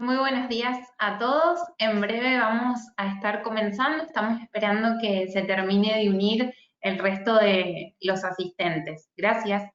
Muy buenos días a todos. En breve vamos a estar comenzando. Estamos esperando que se termine de unir el resto de los asistentes. Gracias.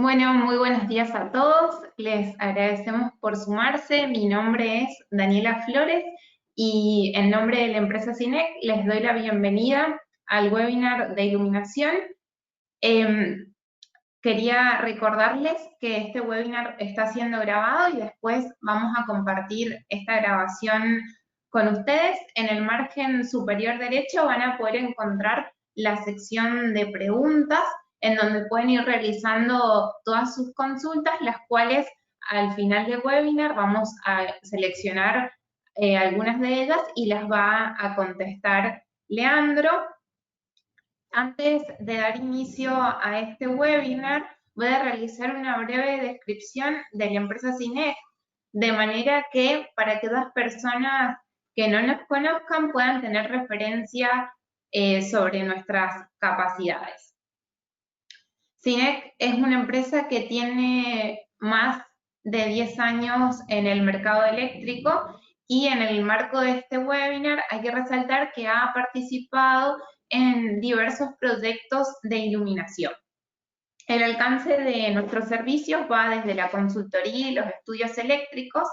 Bueno, muy buenos días a todos. Les agradecemos por sumarse. Mi nombre es Daniela Flores y en nombre de la empresa CINEC les doy la bienvenida al webinar de iluminación. Quería recordarles que este webinar está siendo grabado y después vamos a compartir esta grabación con ustedes. En el margen superior derecho van a poder encontrar la sección de preguntas en donde pueden ir realizando todas sus consultas, las cuales al final del webinar vamos a seleccionar algunas de ellas y las va a contestar Leandro. Antes de dar inicio a este webinar, voy a realizar una breve descripción de la empresa CINEC, de manera que para que las personas que no nos conozcan puedan tener referencia sobre nuestras capacidades. CINEC es una empresa que tiene más de 10 años en el mercado eléctrico y en el marco de este webinar hay que resaltar que ha participado en diversos proyectos de iluminación. El alcance de nuestros servicios va desde la consultoría y los estudios eléctricos,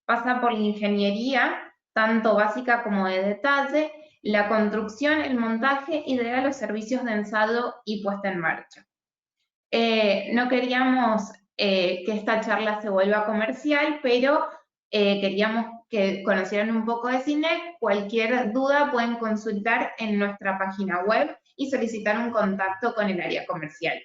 pasa por la ingeniería, tanto básica como de detalle, la construcción, el montaje y llega a los servicios de ensayo y puesta en marcha. No queríamos que esta charla se vuelva comercial, pero queríamos que conocieran un poco de CINEC. Cualquier duda pueden consultar en nuestra página web y solicitar un contacto con el área comercial.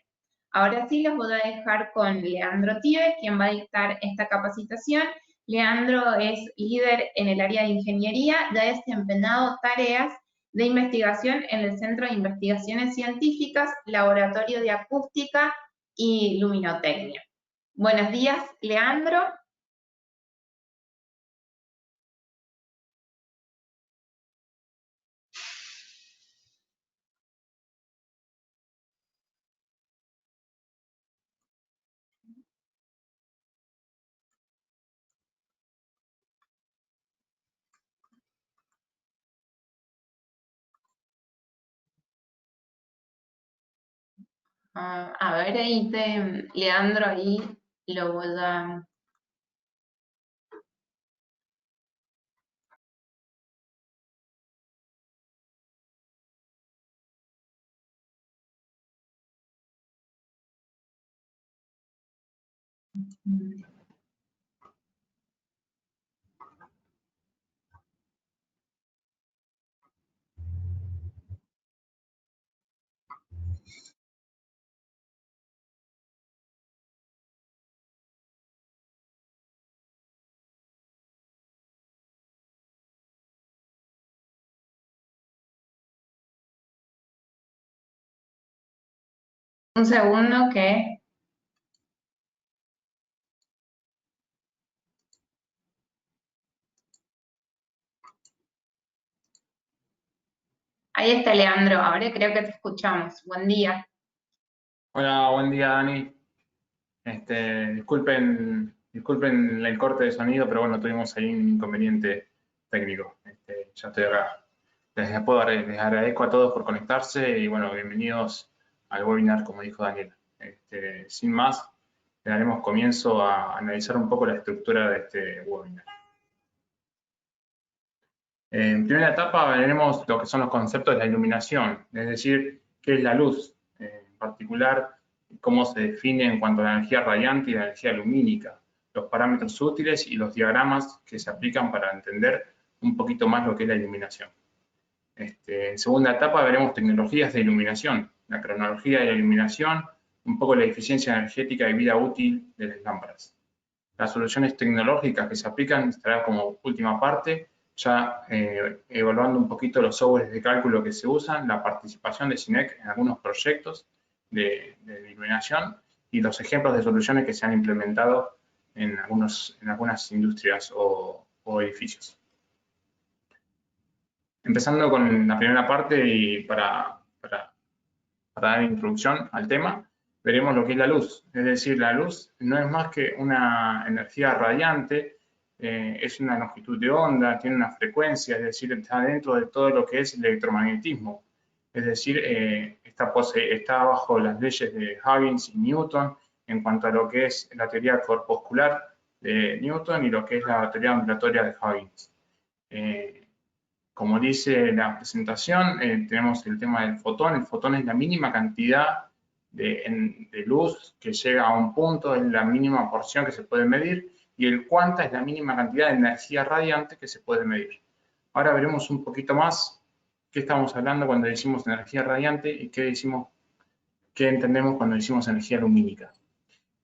Ahora sí, los voy a dejar con Leandro Tibe, quien va a dictar esta capacitación. Leandro es líder en el área de ingeniería, ya ha desempeñado tareas de investigación en el Centro de Investigaciones Científicas, Laboratorio de Acústica y Luminotecnia. Buenos días, Leandro. A ver, Leandro, ahí lo voy a... Un segundo que... Ahí está, Leandro. Ahora creo que te escuchamos. Buen día. Hola, buen día, Dani. Disculpen el corte de sonido, pero bueno, tuvimos ahí un inconveniente técnico. Ya estoy acá. Les agradezco a todos por conectarse y bueno, bienvenidos al webinar, como dijo Daniel. Sin más, le daremos comienzo a analizar un poco la estructura de este webinar. En primera etapa veremos lo que son los conceptos de la iluminación, es decir, qué es la luz, en particular cómo se define en cuanto a la energía radiante y la energía lumínica, los parámetros útiles y los diagramas que se aplican para entender un poquito más lo que es la iluminación. En segunda etapa veremos tecnologías de iluminación, la cronología de la iluminación, un poco la eficiencia energética y vida útil de las lámparas. Las soluciones tecnológicas que se aplican estará como última parte, ya evaluando un poquito los softwares de cálculo que se usan, la participación de CINEC en algunos proyectos de iluminación y los ejemplos de soluciones que se han implementado en algunas industrias o edificios. Empezando con la primera parte y para dar introducción al tema, veremos lo que es la luz. Es decir, la luz no es más que una energía radiante, es una longitud de onda, tiene una frecuencia, es decir, está dentro de todo lo que es el electromagnetismo. Es decir, está bajo las leyes de Huygens y Newton en cuanto a lo que es la teoría corpuscular de Newton y lo que es la teoría ondulatoria de Huygens. Como dice la presentación, tenemos el tema del fotón. El fotón es la mínima cantidad de luz que llega a un punto, es la mínima porción que se puede medir, y el cuanta es la mínima cantidad de energía radiante que se puede medir. Ahora veremos un poquito más qué estamos hablando cuando decimos energía radiante y qué entendemos cuando decimos energía lumínica.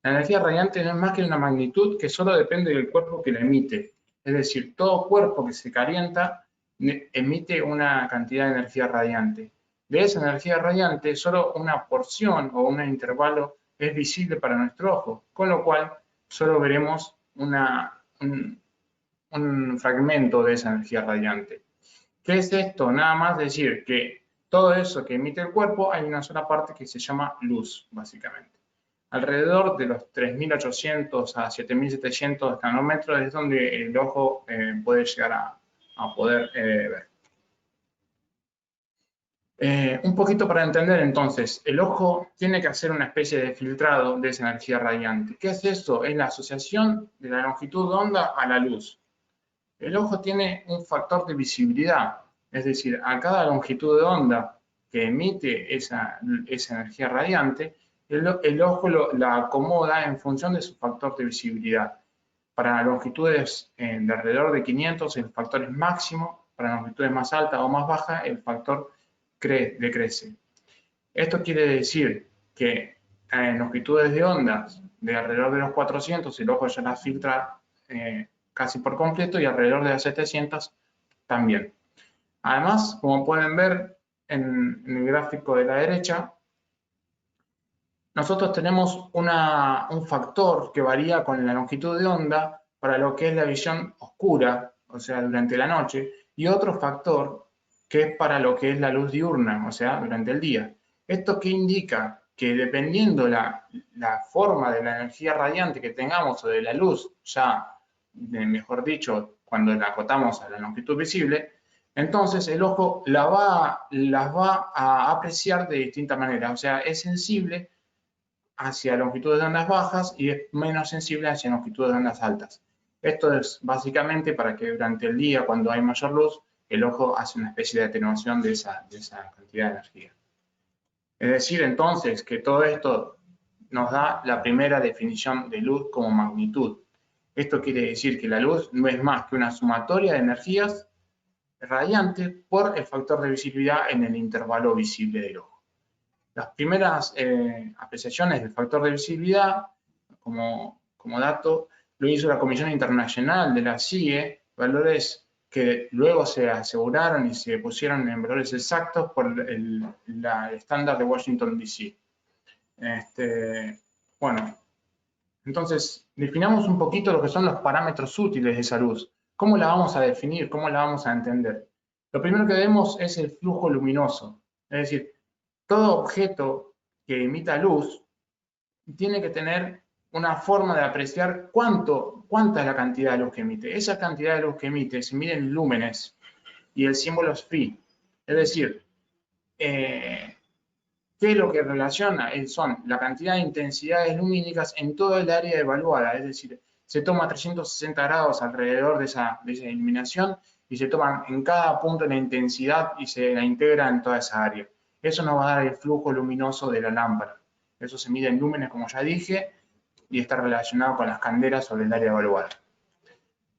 La energía radiante no es más que una magnitud que solo depende del cuerpo que la emite. Es decir, todo cuerpo que se calienta emite una cantidad de energía radiante. De esa energía radiante, solo una porción o un intervalo es visible para nuestro ojo, con lo cual solo veremos un fragmento de esa energía radiante. ¿Qué es esto? Nada más decir que todo eso que emite el cuerpo, hay una sola parte que se llama luz, básicamente. Alrededor de los 3.800 a 7.700 nanómetros es donde el ojo puede llegar a poder ver. Un poquito para entender entonces, el ojo tiene que hacer una especie de filtrado de esa energía radiante. ¿Qué es eso? Es la asociación de la longitud de onda a la luz. El ojo tiene un factor de visibilidad, es decir, a cada longitud de onda que emite esa energía radiante, el ojo la acomoda en función de su factor de visibilidad. Para longitudes de alrededor de 500 el factor es máximo, para longitudes más altas o más bajas el factor decrece. Esto quiere decir que en longitudes de ondas de alrededor de los 400 el ojo ya las filtra casi por completo y alrededor de las 700 también. Además, como pueden ver en el gráfico de la derecha, nosotros tenemos un factor que varía con la longitud de onda para lo que es la visión oscura, o sea, durante la noche, y otro factor que es para lo que es la luz diurna, o sea, durante el día. ¿Esto qué indica? Que dependiendo la forma de la energía radiante que tengamos o de la luz, ya, mejor dicho, cuando la acotamos a la longitud visible, entonces el ojo las va a apreciar de distinta manera, o sea, es sensible hacia longitudes de ondas bajas y es menos sensible hacia longitudes de ondas altas. Esto es básicamente para que durante el día, cuando hay mayor luz, el ojo hace una especie de atenuación de esa cantidad de energía. Es decir, entonces, que todo esto nos da la primera definición de luz como magnitud. Esto quiere decir que la luz no es más que una sumatoria de energías radiantes por el factor de visibilidad en el intervalo visible del ojo. Las primeras apreciaciones del factor de visibilidad, como dato, lo hizo la Comisión Internacional de la CIE, valores que luego se aseguraron y se pusieron en valores exactos por el estándar de Washington, D.C. Bueno, entonces, definamos un poquito lo que son los parámetros útiles de esa luz. ¿Cómo la vamos a definir? ¿Cómo la vamos a entender? Lo primero que vemos es el flujo luminoso. Es decir, todo objeto que emita luz tiene que tener una forma de apreciar cuánta es la cantidad de luz que emite. Esa cantidad de luz que emite se mide en lúmenes y el símbolo es phi. Es decir, ¿qué es lo que relaciona? Son la cantidad de intensidades lumínicas en todo el área evaluada. Es decir, se toma 360 grados alrededor de esa iluminación y se toman en cada punto la intensidad y se la integra en toda esa área. Eso nos va a dar el flujo luminoso de la lámpara. Eso se mide en lúmenes, como ya dije, y está relacionado con las candelas sobre el área evaluada.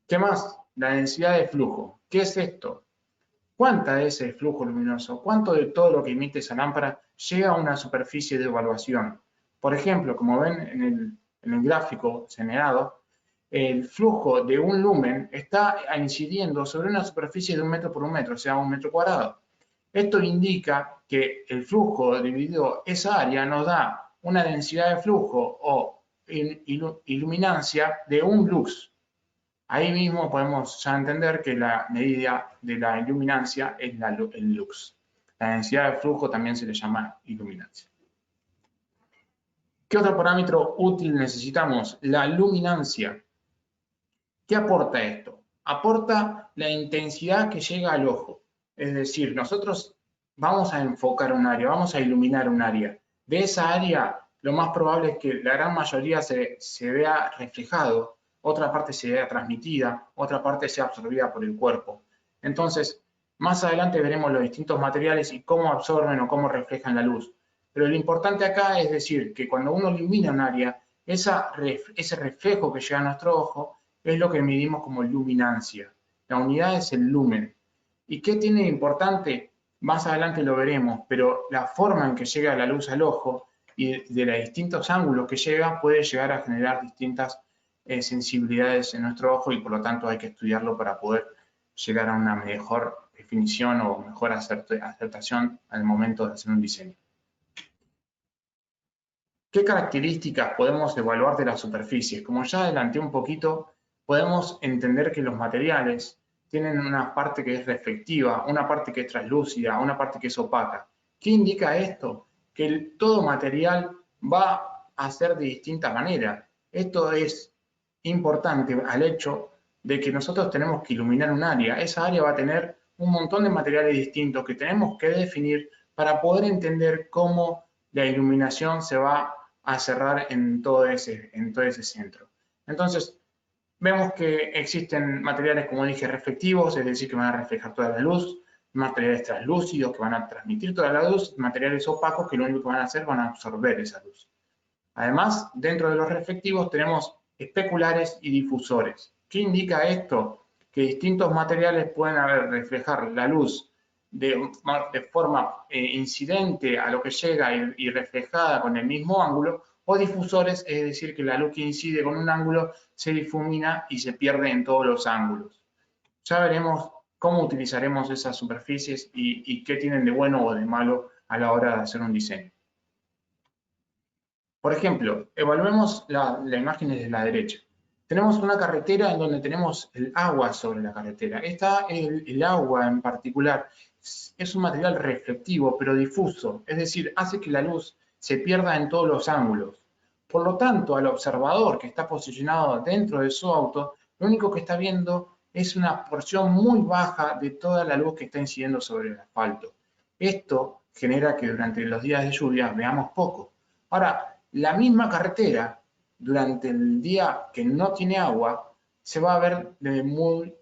¿Qué más? La densidad de flujo. ¿Qué es esto? ¿Cuánta es el flujo luminoso? ¿Cuánto de todo lo que emite esa lámpara llega a una superficie de evaluación? Por ejemplo, como ven en el gráfico generado, el flujo de un lumen está incidiendo sobre una superficie de 1 metro por 1 metro, o sea, 1 metro cuadrado. Esto indica que el flujo dividido esa área nos da una densidad de flujo o iluminancia de 1 lux. Ahí mismo podemos ya entender que la medida de la iluminancia es el lux. La densidad de flujo también se le llama iluminancia. ¿Qué otro parámetro útil necesitamos? La luminancia. ¿Qué aporta esto? Aporta la intensidad que llega al ojo. Es decir, nosotros vamos a enfocar un área, vamos a iluminar un área. De esa área, lo más probable es que la gran mayoría se vea reflejado, otra parte se vea transmitida, otra parte sea absorbida por el cuerpo. Entonces, más adelante veremos los distintos materiales y cómo absorben o cómo reflejan la luz. Pero lo importante acá es decir que cuando uno ilumina un área, ese reflejo que llega a nuestro ojo es lo que medimos como luminancia. La unidad es el lumen. ¿Y qué tiene de importante? Más adelante lo veremos, pero la forma en que llega la luz al ojo y de los distintos ángulos que llega puede llegar a generar distintas sensibilidades en nuestro ojo y por lo tanto hay que estudiarlo para poder llegar a una mejor definición o mejor aceptación al momento de hacer un diseño. ¿Qué características podemos evaluar de las superficies? Como ya adelanté un poquito, podemos entender que los materiales tienen una parte que es reflectiva, una parte que es translúcida, una parte que es opaca. ¿Qué indica esto? Que todo material va a ser de distinta manera. Esto es importante al hecho de que nosotros tenemos que iluminar un área. Esa área va a tener un montón de materiales distintos que tenemos que definir para poder entender cómo la iluminación se va a cerrar en todo ese centro. Entonces, vemos que existen materiales, como dije, reflectivos, es decir, que van a reflejar toda la luz, materiales translúcidos que van a transmitir toda la luz, materiales opacos que lo único que van a hacer van a absorber esa luz. Además, dentro de los reflectivos tenemos especulares y difusores. ¿Qué indica esto? Que distintos materiales pueden reflejar la luz de forma incidente a lo que llega y reflejada con el mismo ángulo, o difusores, es decir, que la luz que incide con un ángulo se difumina y se pierde en todos los ángulos. Ya veremos cómo utilizaremos esas superficies y qué tienen de bueno o de malo a la hora de hacer un diseño. Por ejemplo, evaluemos la imagen desde la derecha. Tenemos una carretera en donde tenemos el agua sobre la carretera. El agua en particular es un material reflectivo, pero difuso, es decir, hace que la luz se pierda en todos los ángulos. Por lo tanto, al observador que está posicionado dentro de su auto, lo único que está viendo es una porción muy baja de toda la luz que está incidiendo sobre el asfalto. Esto genera que durante los días de lluvia veamos poco. Ahora, la misma carretera, durante el día que no tiene agua, se va a ver de muy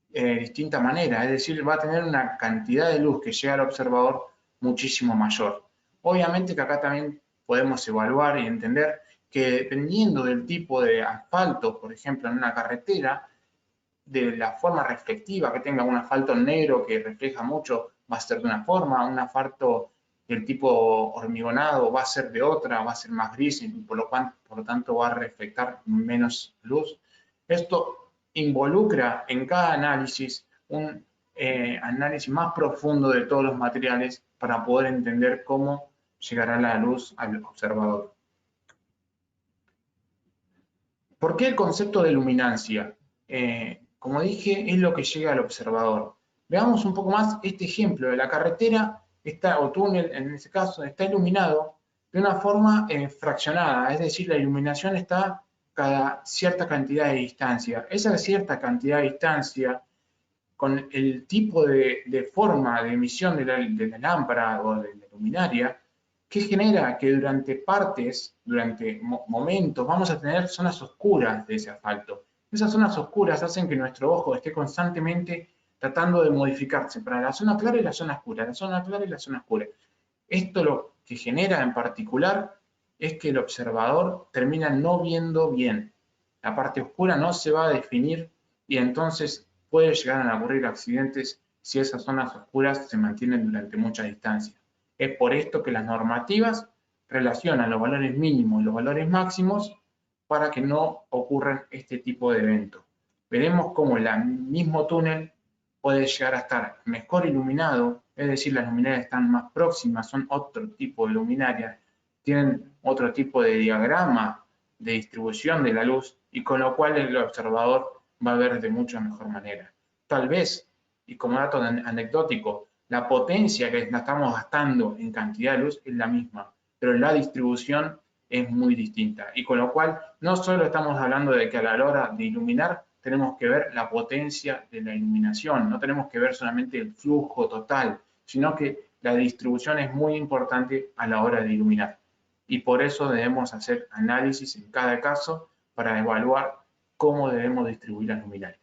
distinta manera, es decir, va a tener una cantidad de luz que llega al observador muchísimo mayor. Obviamente que acá también podemos evaluar y entender que dependiendo del tipo de asfalto, por ejemplo, en una carretera, de la forma reflectiva que tenga un asfalto negro que refleja mucho, va a ser de una forma, un asfalto del tipo hormigonado va a ser de otra, va a ser más gris y por lo tanto va a reflectar menos luz. Esto involucra en cada análisis un análisis más profundo de todos los materiales para poder entender cómo llegará la luz al observador. ¿Por qué el concepto de luminancia? Como dije, es lo que llega al observador. Veamos un poco más este ejemplo de la carretera, o túnel en este caso, está iluminado de una forma fraccionada, es decir, la iluminación está cada cierta cantidad de distancia. Esa cierta cantidad de distancia, con el tipo de forma de emisión de la lámpara o de la luminaria, que genera que durante momentos, vamos a tener zonas oscuras de ese asfalto. Esas zonas oscuras hacen que nuestro ojo esté constantemente tratando de modificarse para la zona clara y la zona oscura, la zona clara y la zona oscura. Esto lo que genera en particular es que el observador termina no viendo bien. La parte oscura no se va a definir y entonces puede llegar a ocurrir accidentes si esas zonas oscuras se mantienen durante mucha distancia. Es por esto que las normativas relacionan los valores mínimos y los valores máximos para que no ocurran este tipo de eventos. Veremos cómo el mismo túnel puede llegar a estar mejor iluminado, es decir, las luminarias están más próximas, son otro tipo de luminarias, tienen otro tipo de diagrama de distribución de la luz y con lo cual el observador va a ver de mucha mejor manera. Tal vez, y como dato anecdótico, la potencia que estamos gastando en cantidad de luz es la misma, pero la distribución es muy distinta. Y con lo cual, no solo estamos hablando de que a la hora de iluminar tenemos que ver la potencia de la iluminación, no tenemos que ver solamente el flujo total, sino que la distribución es muy importante a la hora de iluminar. y por eso debemos hacer análisis en cada caso para evaluar cómo debemos distribuir las luminarias.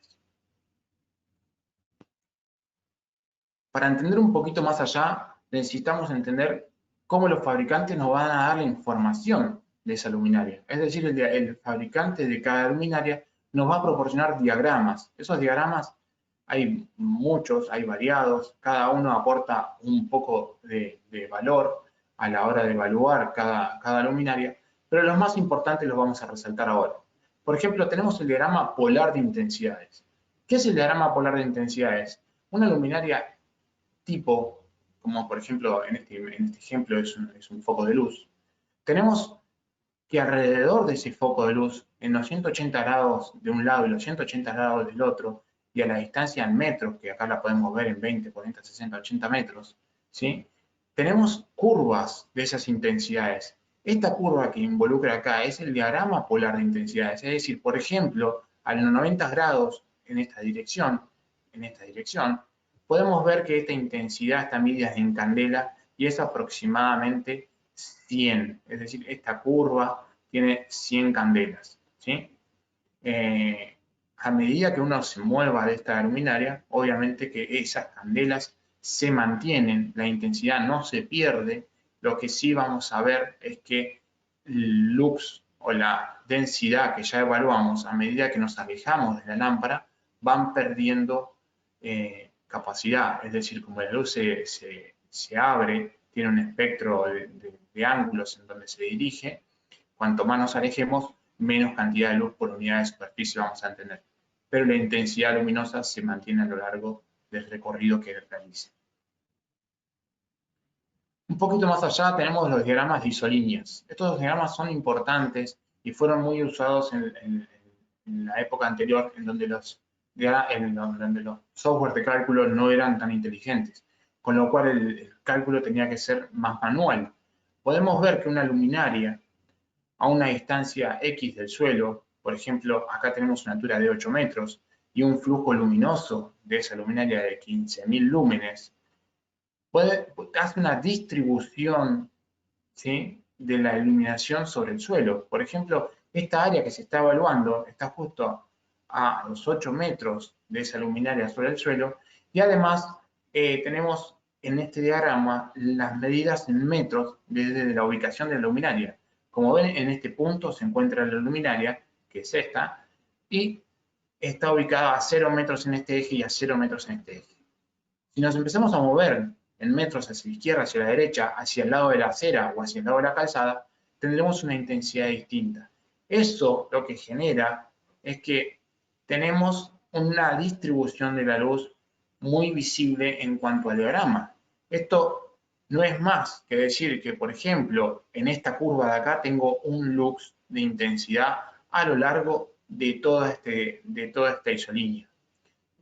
Para entender un poquito más allá, necesitamos entender cómo los fabricantes nos van a dar la información de esa luminaria. Es decir, el fabricante de cada luminaria nos va a proporcionar diagramas. Esos diagramas hay muchos, hay variados, cada uno aporta un poco de valor a la hora de evaluar cada luminaria, pero los más importantes los vamos a resaltar ahora. Por ejemplo, tenemos el diagrama polar de intensidades. ¿Qué es el diagrama polar de intensidades? Una luminaria tipo, como por ejemplo en este ejemplo es un foco de luz, tenemos que alrededor de ese foco de luz, en los 180 grados de un lado y los 180 grados del otro, y a la distancia en metros, que acá la podemos ver en 20, 40, 60, 80 metros, ¿sí? Tenemos curvas de esas intensidades. Esta curva que involucra acá es el diagrama polar de intensidades, es decir, por ejemplo, a los 90 grados en esta dirección, podemos ver que esta intensidad está medida en candela y es aproximadamente 100, es decir, esta curva tiene 100 candelas, ¿sí? A medida que uno se mueva de esta luminaria, obviamente que esas candelas se mantienen, la intensidad no se pierde, lo que sí vamos a ver es que el lux o la densidad que ya evaluamos a medida que nos alejamos de la lámpara van perdiendo capacidad, es decir, como la luz se abre, tiene un espectro de ángulos en donde se dirige, cuanto más nos alejemos, menos cantidad de luz por unidad de superficie vamos a tener. Pero la intensidad luminosa se mantiene a lo largo del recorrido que realice. Un poquito más allá tenemos los diagramas de isolíneas. Estos diagramas son importantes y fueron muy usados en la época anterior, en donde los software de cálculo no eran tan inteligentes, con lo cual el cálculo tenía que ser más manual. Podemos ver que una luminaria a una distancia X del suelo, por ejemplo, acá tenemos una altura de 8 metros y un flujo luminoso de esa luminaria de 15.000 lúmenes, hace una distribución, ¿sí?, de la iluminación sobre el suelo. Por ejemplo, esta área que se está evaluando está justo a los 8 metros de esa luminaria sobre el suelo y además tenemos en este diagrama las medidas en metros desde la ubicación de la luminaria. Como ven, en este punto se encuentra la luminaria, que es esta, y está ubicada a 0 metros en este eje y a 0 metros en este eje. Si nos empezamos a mover en metros hacia la izquierda, hacia la derecha, hacia el lado de la acera o hacia el lado de la calzada, tendremos una intensidad distinta. Eso lo que genera es que tenemos una distribución de la luz muy visible en cuanto al diagrama. Esto no es más que decir que, por ejemplo, en esta curva de acá tengo un lux de intensidad a lo largo de toda esta isolínea.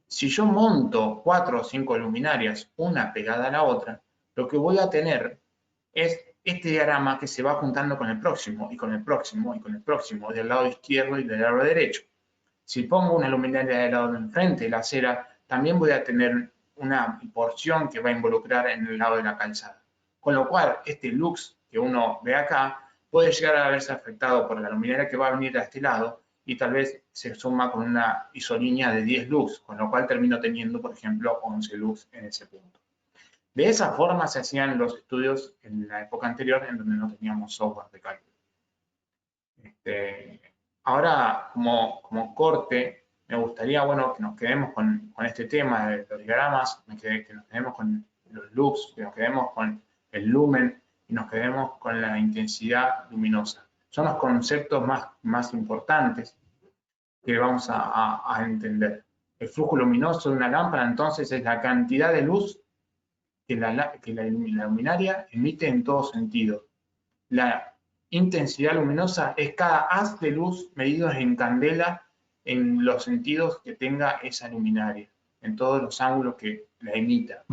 Si yo monto 4 o 5 luminarias, una pegada a la otra, lo que voy a tener es este diagrama que se va juntando con el próximo, y con el próximo, y con el próximo, del lado izquierdo y del lado derecho. Si pongo una luminaria del lado de enfrente de la acera, también voy a tener una porción que va a involucrar en el lado de la calzada. Con lo cual, este lux que uno ve acá puede llegar a verse afectado por la luminaria que va a venir a este lado y tal vez se suma con una isolínea de 10 lux, con lo cual termino teniendo, por ejemplo, 11 lux en ese punto. De esa forma se hacían los estudios en la época anterior, en donde no teníamos software de cálculo. Ahora, como corte, me gustaría, bueno, que nos quedemos con este tema de los diagramas, que nos quedemos con los lux, que nos quedemos con el lumen y nos quedemos con la intensidad luminosa. Son los conceptos más importantes que vamos a entender. El flujo luminoso de una lámpara, entonces, es la cantidad de luz que la luminaria emite en todo sentido. La intensidad luminosa es cada haz de luz medido en candela en los sentidos que tenga esa luminaria, en todos los ángulos que la emita.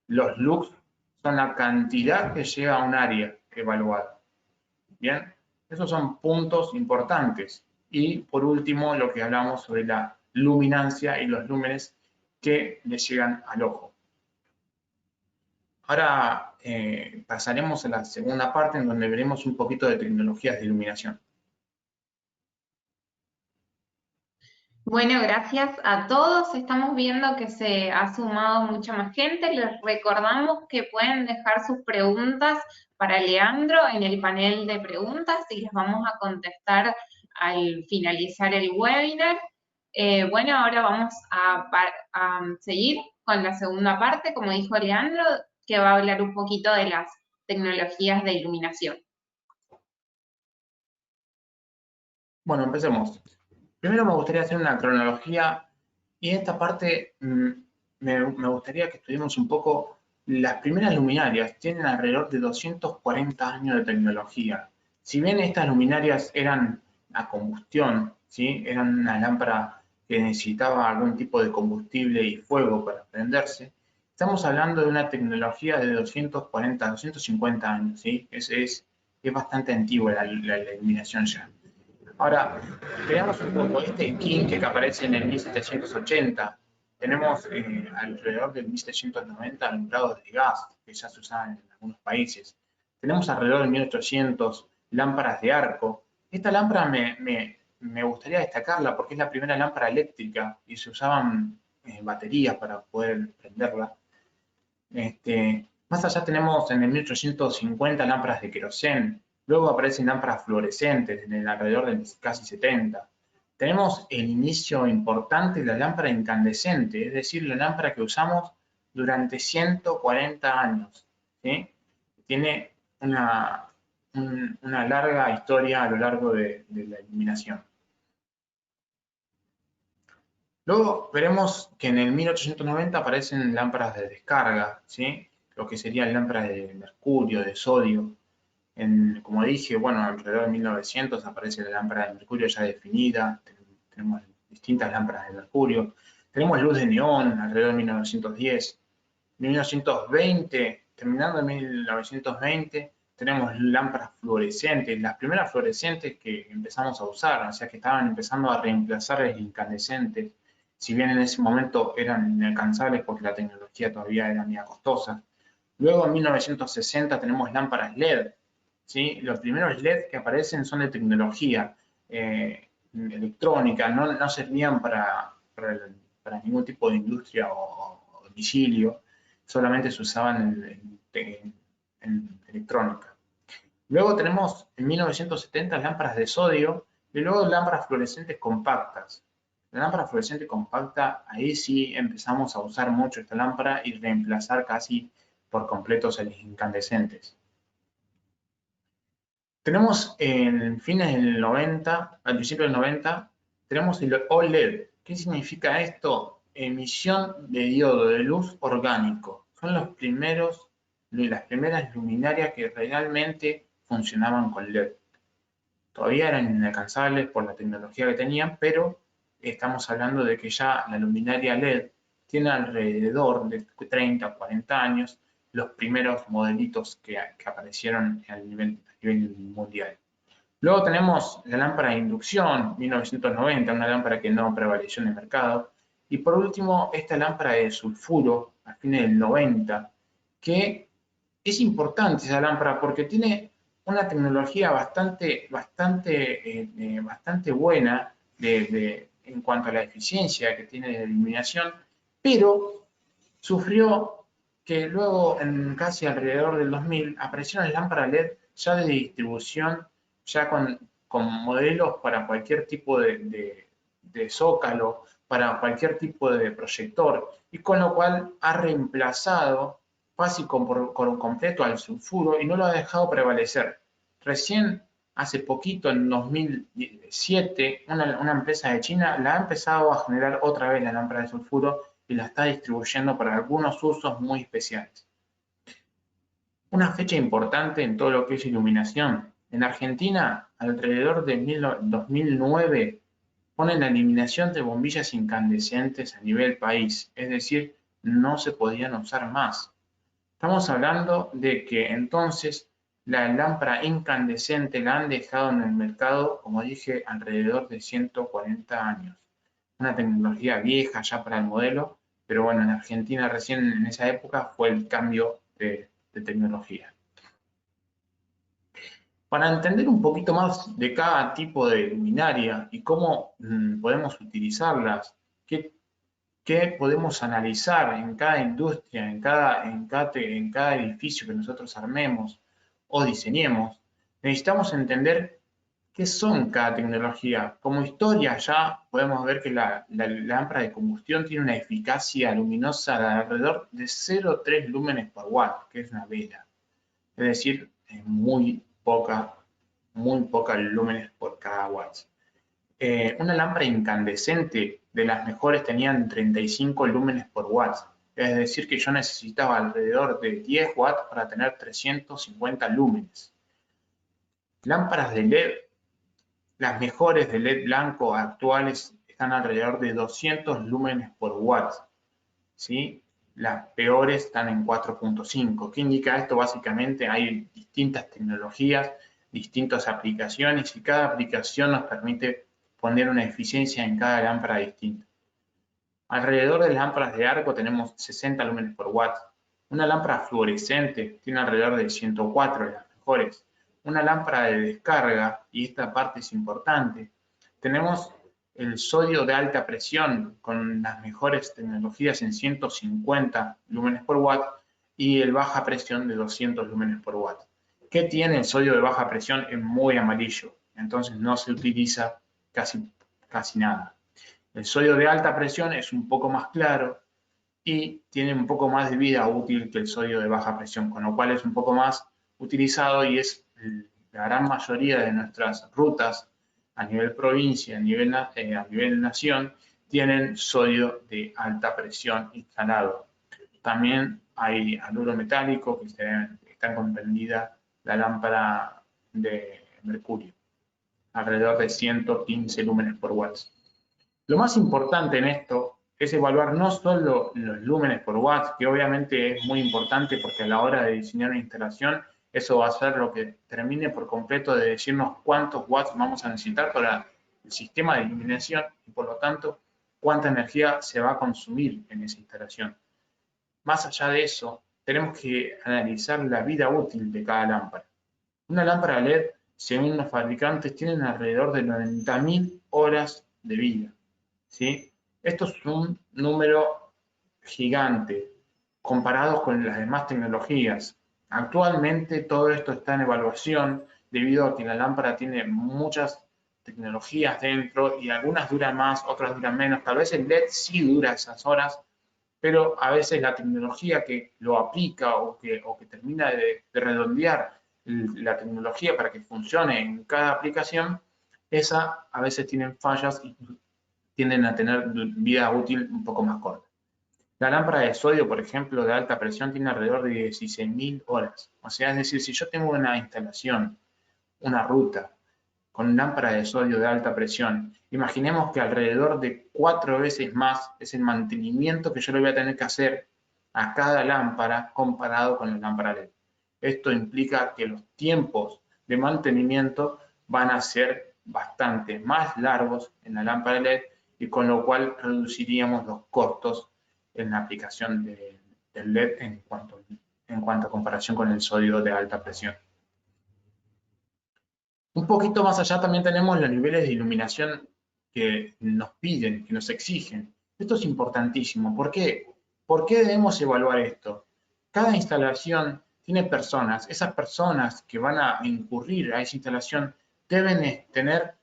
Los lux son la cantidad que llega a un área evaluada. Bien, esos son puntos importantes. Y por último, lo que hablamos sobre la luminancia y los lúmenes que le llegan al ojo. Ahora, pasaremos a la segunda parte en donde veremos un poquito de tecnologías de iluminación. Bueno, gracias a todos. Estamos viendo que se ha sumado mucha más gente. Les recordamos que pueden dejar sus preguntas para Leandro en el panel de preguntas y les vamos a contestar al finalizar el webinar. Bueno, ahora vamos a seguir con la segunda parte, como dijo Leandro, que va a hablar un poquito de las tecnologías de iluminación. Bueno, empecemos. Primero me gustaría hacer una cronología y en esta parte me gustaría que estudiemos un poco las primeras luminarias. Tienen alrededor de 240 años de tecnología. Si bien estas luminarias eran a combustión, ¿sí? Eran una lámpara que necesitaba algún tipo de combustible y fuego para prenderse, estamos hablando de una tecnología de 240, 250 años, ¿sí? Es bastante antigua la iluminación ya. Ahora, veamos un poco este quinque que aparece en el 1780. Tenemos alrededor del 1790 alumbrados de gas, que ya se usaban en algunos países. Tenemos alrededor del 1800 lámparas de arco. Esta lámpara me gustaría destacarla porque es la primera lámpara eléctrica y se usaban baterías para poder prenderla. Más allá tenemos en el 1850 lámparas de querosén, luego aparecen lámparas fluorescentes en el alrededor del casi 70. Tenemos el inicio importante de la lámpara incandescente, es decir, la lámpara que usamos durante 140 años. ¿Sí? Tiene una larga historia a lo largo de la iluminación. Luego veremos que en el 1890 aparecen lámparas de descarga, ¿sí? Lo que serían lámparas de mercurio, de sodio. Como dije, bueno, alrededor de 1900 aparece la lámpara de mercurio ya definida, tenemos distintas lámparas de mercurio. Tenemos luz de neón alrededor de 1910. 1920, terminando en 1920, tenemos lámparas fluorescentes, las primeras fluorescentes que empezamos a usar, o sea que estaban empezando a reemplazar el incandescente, si bien en ese momento eran inalcanzables porque la tecnología todavía era muy costosa. Luego en 1960 tenemos lámparas LED, ¿sí? Los primeros LED que aparecen son de tecnología electrónica, no servían para ningún tipo de industria o domicilio, solamente se usaban en electrónica. Luego tenemos en 1970 lámparas de sodio y luego lámparas fluorescentes compactas. La lámpara fluorescente compacta, ahí sí empezamos a usar mucho esta lámpara y reemplazar casi por completo a los incandescentes. Tenemos en fines del 90, al principio del 90, tenemos el OLED. ¿Qué significa esto? Emisión de diodo de luz orgánico. Son las primeras luminarias que realmente funcionaban con LED. Todavía eran inalcanzables por la tecnología que tenían, pero estamos hablando de que ya la luminaria LED tiene alrededor de 30 o 40 años los primeros modelitos que aparecieron a nivel mundial. Luego tenemos la lámpara de inducción, 1990, una lámpara que no prevaleció en el mercado. Y por último, esta lámpara de sulfuro, a fines del 90, que es importante esa lámpara porque tiene una tecnología bastante buena en cuanto a la eficiencia que tiene de iluminación, pero sufrió que luego, en casi alrededor del 2000, aparecieron las lámparas LED ya de distribución, ya con modelos para cualquier tipo de zócalo, para cualquier tipo de proyector, y con lo cual ha reemplazado casi por completo al sulfuro y no lo ha dejado prevalecer. Recién, hace poquito, en 2007, una empresa de China la ha empezado a generar otra vez la lámpara de sulfuro y la está distribuyendo para algunos usos muy especiales. Una fecha importante en todo lo que es iluminación. En Argentina, alrededor de 2009, ponen la eliminación de bombillas incandescentes a nivel país, es decir, no se podían usar más. Estamos hablando de que entonces la lámpara incandescente la han dejado en el mercado, como dije, alrededor de 140 años. Una tecnología vieja ya para el modelo, pero bueno, en Argentina recién en esa época fue el cambio de de tecnología. Para entender un poquito más de cada tipo de luminaria y cómo podemos utilizarlas, qué podemos analizar en cada industria, en cada edificio que nosotros armemos o diseñemos, necesitamos entender qué son cada tecnología. Como historia ya podemos ver que la lámpara de combustión tiene una eficacia luminosa de alrededor de 0,3 lúmenes por watt, que es una vela. Es decir, muy poca lúmenes por cada watt. Una lámpara incandescente de las mejores tenían 35 lúmenes por watt. Es decir, que yo necesitaba alrededor de 10 watts para tener 350 lúmenes. Lámparas de LED, las mejores de LED blanco actuales están alrededor de 200 lúmenes por watt. ¿Sí? Las peores están en 4.5. ¿Qué indica esto? Básicamente hay distintas tecnologías, distintas aplicaciones y cada aplicación nos permite poner una eficiencia en cada lámpara distinta. Alrededor de las lámparas de arco tenemos 60 lúmenes por watt. Una lámpara fluorescente tiene alrededor de 104 de las mejores. Una lámpara de descarga, y esta parte es importante, tenemos el sodio de alta presión con las mejores tecnologías en 150 lúmenes por watt y el baja presión de 200 lúmenes por watt. ¿Qué tiene el sodio de baja presión? Es muy amarillo, entonces no se utiliza casi nada. El sodio de alta presión es un poco más claro y tiene un poco más de vida útil que el sodio de baja presión, con lo cual es un poco más utilizado y es la gran mayoría de nuestras rutas a nivel provincia, a nivel nación, tienen sodio de alta presión instalado. También hay haluro metálico que está comprendida la lámpara de mercurio, alrededor de 115 lúmenes por watt. Lo más importante en esto es evaluar no solo los lúmenes por watt, que obviamente es muy importante porque a la hora de diseñar una instalación, eso va a ser lo que termine por completo de decirnos cuántos watts vamos a necesitar para el sistema de iluminación y por lo tanto cuánta energía se va a consumir en esa instalación. Más allá de eso, tenemos que analizar la vida útil de cada lámpara. Una lámpara LED, según los fabricantes, tienen alrededor de 90.000 horas de vida. ¿Sí? Esto es un número gigante comparado con las demás tecnologías. Actualmente todo esto está en evaluación debido a que la lámpara tiene muchas tecnologías dentro y algunas duran más, otras duran menos. Tal vez el LED sí dura esas horas, pero a veces la tecnología que lo aplica o que termina de redondear la tecnología para que funcione en cada aplicación, esa a veces tienen fallas y tienden a tener vida útil un poco más corta. La lámpara de sodio, por ejemplo, de alta presión tiene alrededor de 16.000 horas. O sea, es decir, si yo tengo una instalación, una ruta, con lámpara de sodio de alta presión, imaginemos que alrededor de 4 veces más es el mantenimiento que yo le voy a tener que hacer a cada lámpara comparado con la lámpara LED. Esto implica que los tiempos de mantenimiento van a ser bastante más largos en la lámpara LED y con lo cual reduciríamos los costos en la aplicación del LED en cuanto a comparación con el sodio de alta presión. Un poquito más allá también tenemos los niveles de iluminación que nos piden, que nos exigen. Esto es importantísimo. ¿Por qué? ¿Por qué debemos evaluar esto? Cada instalación tiene personas. Esas personas que van a incurrir a esa instalación deben tener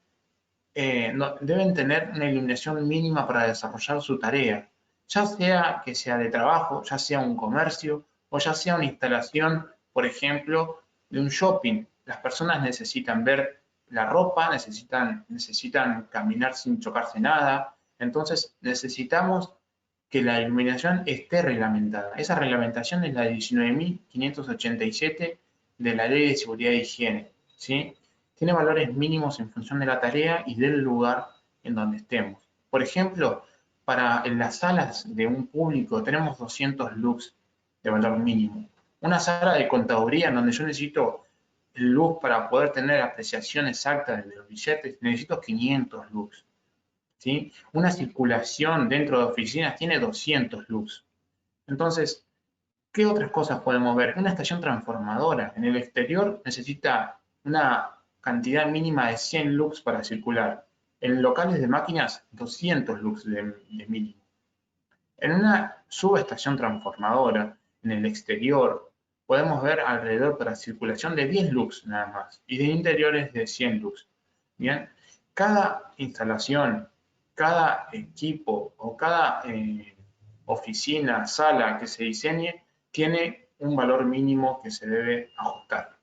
una iluminación mínima para desarrollar su tarea. Ya sea que sea de trabajo, ya sea un comercio o ya sea una instalación, por ejemplo, de un shopping. Las personas necesitan ver la ropa, necesitan caminar sin chocarse nada. Entonces necesitamos que la iluminación esté reglamentada. Esa reglamentación es la 19.587 de la Ley de Seguridad e Higiene, ¿sí? Tiene valores mínimos en función de la tarea y del lugar en donde estemos. Por ejemplo, en las salas de un público tenemos 200 lux de valor mínimo. Una sala de contaduría en donde yo necesito luz para poder tener apreciación exacta de los billetes, necesito 500 lux. ¿Sí? Una circulación dentro de oficinas tiene 200 lux. Entonces, ¿Qué otras cosas podemos ver? Una estación transformadora. En el exterior necesita una cantidad mínima de 100 lux para circular. En locales de máquinas, 200 lux de mínimo. En una subestación transformadora, en el exterior, podemos ver alrededor para circulación de 10 lux nada más, y de interiores de 100 lux. Bien, cada instalación, cada equipo o cada oficina, sala que se diseñe, tiene un valor mínimo que se debe ajustar.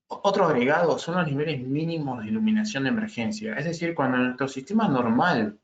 Otro agregado son los niveles mínimos de iluminación de emergencia, es decir, cuando nuestro sistema normal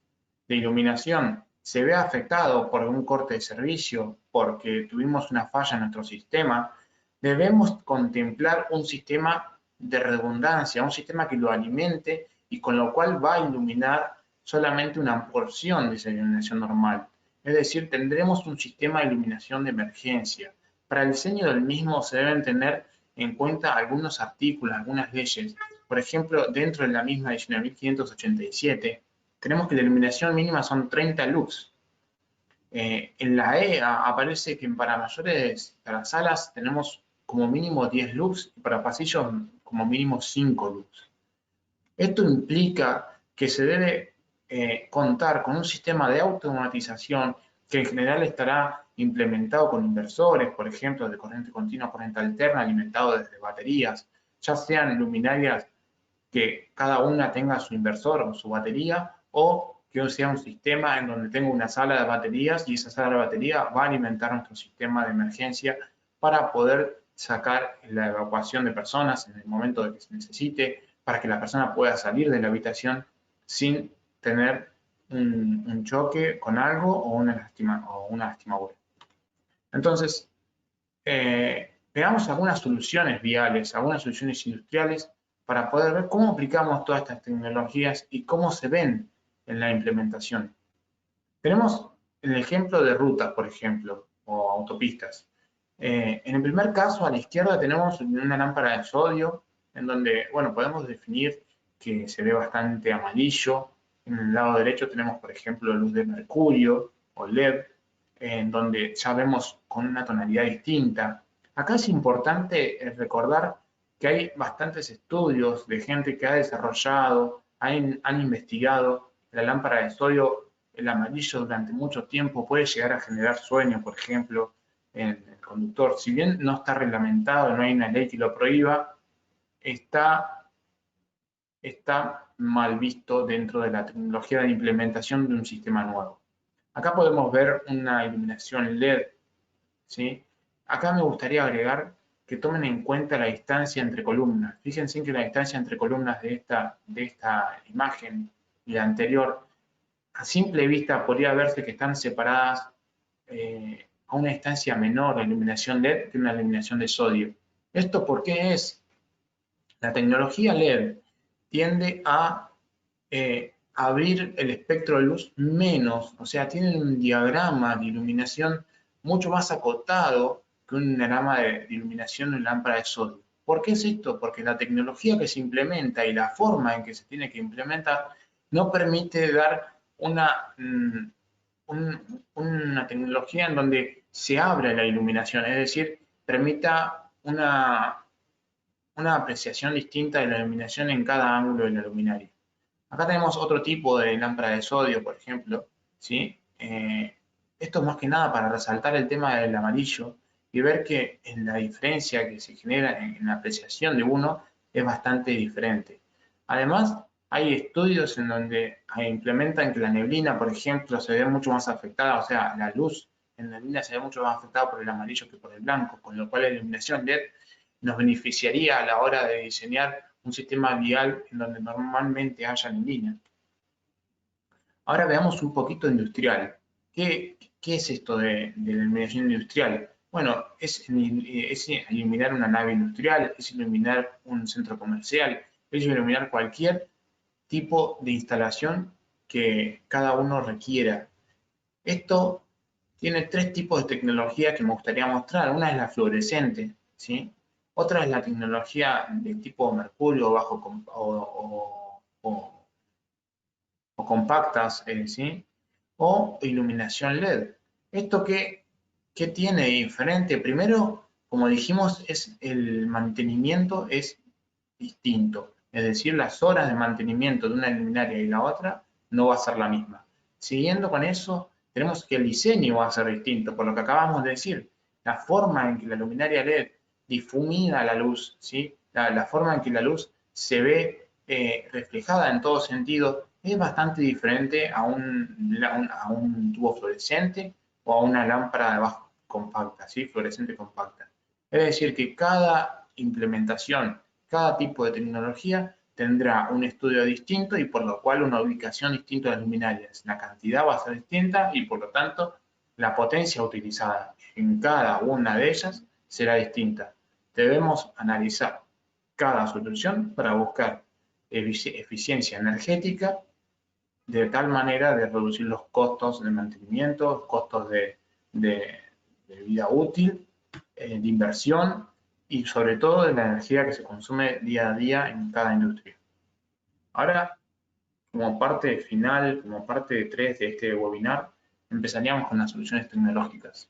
de iluminación se ve afectado por un corte de servicio, porque tuvimos una falla en nuestro sistema, debemos contemplar un sistema de redundancia, un sistema que lo alimente y con lo cual va a iluminar solamente una porción de esa iluminación normal. Es decir, tendremos un sistema de iluminación de emergencia. Para el diseño del mismo se deben tener en cuenta algunos artículos, algunas leyes. Por ejemplo, dentro de la misma 19.587, tenemos que la iluminación mínima son 30 lux. En la E aparece que para mayores, para salas tenemos como mínimo 10 lux y para pasillos como mínimo 5 lux. Esto implica que se debe contar con un sistema de automatización que en general estará implementado con inversores, por ejemplo, de corriente continua, corriente alterna, alimentado desde baterías, ya sean luminarias que cada una tenga su inversor o su batería, o que sea un sistema en donde tengo una sala de baterías y esa sala de batería va a alimentar nuestro sistema de emergencia para poder sacar la evacuación de personas en el momento de que se necesite, para que la persona pueda salir de la habitación sin tener un choque con algo o una lastimadura. Entonces, veamos algunas soluciones viales, algunas soluciones industriales para poder ver cómo aplicamos todas estas tecnologías y cómo se ven en la implementación. Tenemos el ejemplo de rutas, por ejemplo, o autopistas. En el primer caso, a la izquierda tenemos una lámpara de sodio, en donde, bueno, podemos definir que se ve bastante amarillo. En el lado derecho tenemos, por ejemplo, luz de mercurio o LED, en donde ya vemos con una tonalidad distinta. Acá es importante recordar que hay bastantes estudios de gente que ha desarrollado, han investigado la lámpara de sodio, el amarillo durante mucho tiempo puede llegar a generar sueño, por ejemplo, en el conductor. Si bien no está reglamentado, no hay una ley que lo prohíba, está mal visto dentro de la tecnología de implementación de un sistema nuevo. Acá podemos ver una iluminación LED, ¿sí? Acá me gustaría agregar que tomen en cuenta la distancia entre columnas. Fíjense que la distancia entre columnas de esta imagen y la anterior, a simple vista podría verse que están separadas a una distancia menor la iluminación LED que una iluminación de sodio. ¿Esto por qué es? La tecnología LED tiende a abrir el espectro de luz menos, o sea, tienen un diagrama de iluminación mucho más acotado que un diagrama de iluminación en lámpara de sodio. ¿Por qué es esto? Porque la tecnología que se implementa y la forma en que se tiene que implementar no permite dar una tecnología en donde se abre la iluminación, es decir, permita una apreciación distinta de la iluminación en cada ángulo de la luminaria. Acá tenemos otro tipo de lámpara de sodio, por ejemplo, ¿sí? Esto es más que nada para resaltar el tema del amarillo y ver que en la diferencia que se genera en la apreciación de uno es bastante diferente. Además, hay estudios en donde implementan que la neblina, por ejemplo, se ve mucho más afectada, o sea, la luz en la neblina se ve mucho más afectada por el amarillo que por el blanco, con lo cual la iluminación LED nos beneficiaría a la hora de diseñar un sistema vial en donde normalmente haya neblina. Ahora veamos un poquito industrial. ¿Qué es esto de la iluminación industrial? Bueno, es iluminar una nave industrial, es iluminar un centro comercial, es iluminar cualquier tipo de instalación que cada uno requiera. Esto tiene tres tipos de tecnología que me gustaría mostrar. Una es la fluorescente, ¿sí? Otra es la tecnología de tipo mercurio o compactas, ¿sí? O iluminación LED. ¿Esto qué tiene de diferente? Primero, como dijimos, el mantenimiento es distinto. Es decir, las horas de mantenimiento de una luminaria y la otra no va a ser la misma. Siguiendo con eso, tenemos que el diseño va a ser distinto, por lo que acabamos de decir. La forma en que la luminaria LED difumina la luz, ¿sí? La forma en que la luz se ve reflejada en todo sentido es bastante diferente a un tubo fluorescente o a una lámpara de bajo compacta, ¿sí? Fluorescente compacta. Es decir, que cada implementación, cada tipo de tecnología tendrá un estudio distinto y por lo cual una ubicación distinta de las luminarias. La cantidad va a ser distinta y por lo tanto la potencia utilizada en cada una de ellas será distinta. Debemos analizar cada solución para buscar eficiencia energética de tal manera de reducir los costos de mantenimiento, costos de vida útil, de inversión y sobre todo de la energía que se consume día a día en cada industria. Ahora, como parte final, como parte 3 de este webinar, empezaríamos con las soluciones tecnológicas.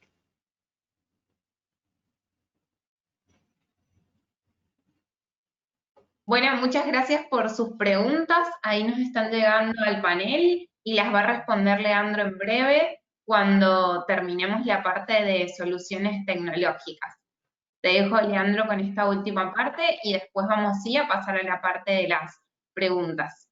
Bueno, muchas gracias por sus preguntas. Ahí nos están llegando al panel y las va a responder Leandro en breve cuando terminemos la parte de soluciones tecnológicas. Te dejo, Leandro, con esta última parte y después vamos sí a pasar a la parte de las preguntas.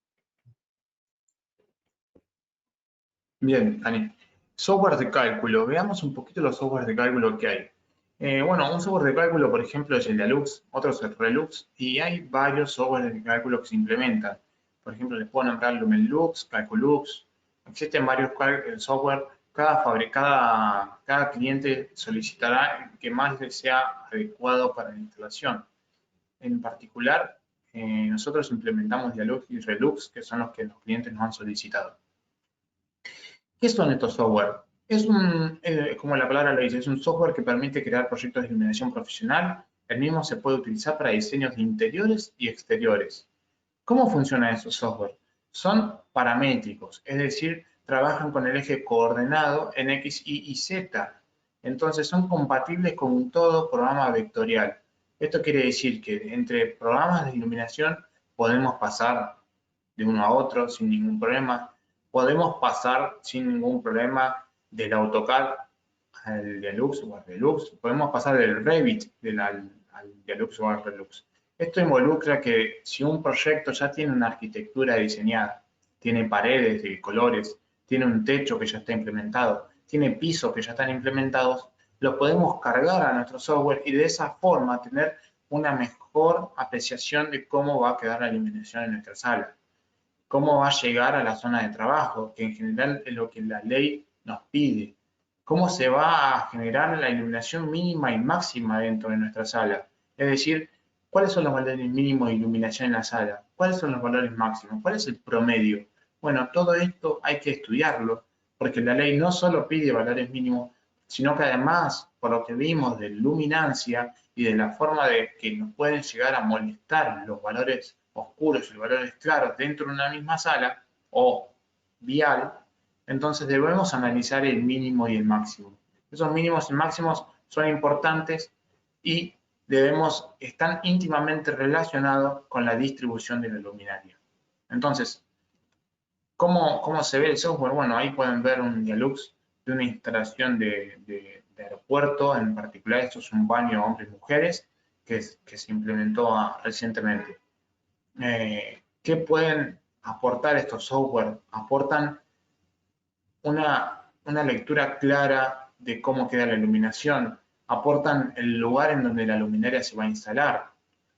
Bien, Dani. Software de cálculo. Veamos un poquito los softwares de cálculo que hay. Bueno, un software de cálculo, por ejemplo, es el Dalux, otro es el Relux, y hay varios softwares de cálculo que se implementan. Por ejemplo, les puedo nombrar Lumenlux, Calculux. Existen varios software. Cada cliente solicitará el que más le sea adecuado para la instalación. En particular, nosotros implementamos Dialux y Relux, que son los que los clientes nos han solicitado. ¿Qué son estos software? Como la palabra lo dice, es un software que permite crear proyectos de iluminación profesional. El mismo se puede utilizar para diseños de interiores y exteriores. ¿Cómo funcionan estos software? Son paramétricos, es decir, trabajan con el eje coordenado en X, Y y Z. Entonces son compatibles con todo programa vectorial. Esto quiere decir que entre programas de iluminación podemos pasar de uno a otro sin ningún problema. Podemos pasar sin ningún problema del AutoCAD al Deluxe o al Relux. Podemos pasar del Revit al Deluxe o al Relux. Esto involucra que si un proyecto ya tiene una arquitectura diseñada, tiene paredes de colores, tiene un techo que ya está implementado, tiene pisos que ya están implementados, lo podemos cargar a nuestro software y de esa forma tener una mejor apreciación de cómo va a quedar la iluminación en nuestra sala, cómo va a llegar a la zona de trabajo, que en general es lo que la ley nos pide, cómo se va a generar la iluminación mínima y máxima dentro de nuestra sala. Es decir, ¿cuáles son los valores mínimos de iluminación en la sala? ¿Cuáles son los valores máximos? ¿Cuál es el promedio? Bueno, todo esto hay que estudiarlo, porque la ley no solo pide valores mínimos, sino que además, por lo que vimos de luminancia y de la forma de que nos pueden llegar a molestar los valores oscuros y los valores claros dentro de una misma sala o vial, entonces debemos analizar el mínimo y el máximo. Esos mínimos y máximos son importantes y están íntimamente relacionados con la distribución de la luminaria. Entonces, ¿cómo se ve el software? Bueno, ahí pueden ver un Dialux de una instalación de aeropuerto, en particular esto es un baño hombres y mujeres que se implementó recientemente. ¿Qué pueden aportar estos software? Aportan una lectura clara de cómo queda la iluminación, aportan el lugar en donde la luminaria se va a instalar,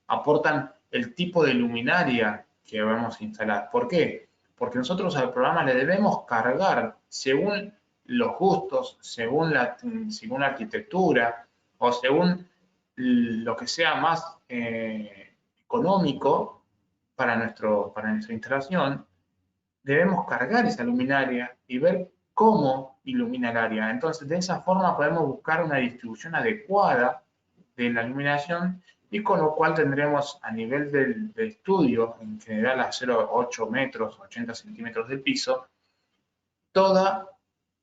aportan el tipo de luminaria que vamos a instalar. ¿Por qué? Porque nosotros al programa le debemos cargar según los gustos, según la arquitectura o según lo que sea más económico para nuestra instalación, debemos cargar esa luminaria y ver cómo ilumina el área. Entonces, de esa forma podemos buscar una distribución adecuada de la iluminación y con lo cual tendremos a nivel del estudio, en general a 0,8 metros, 80 centímetros del piso, toda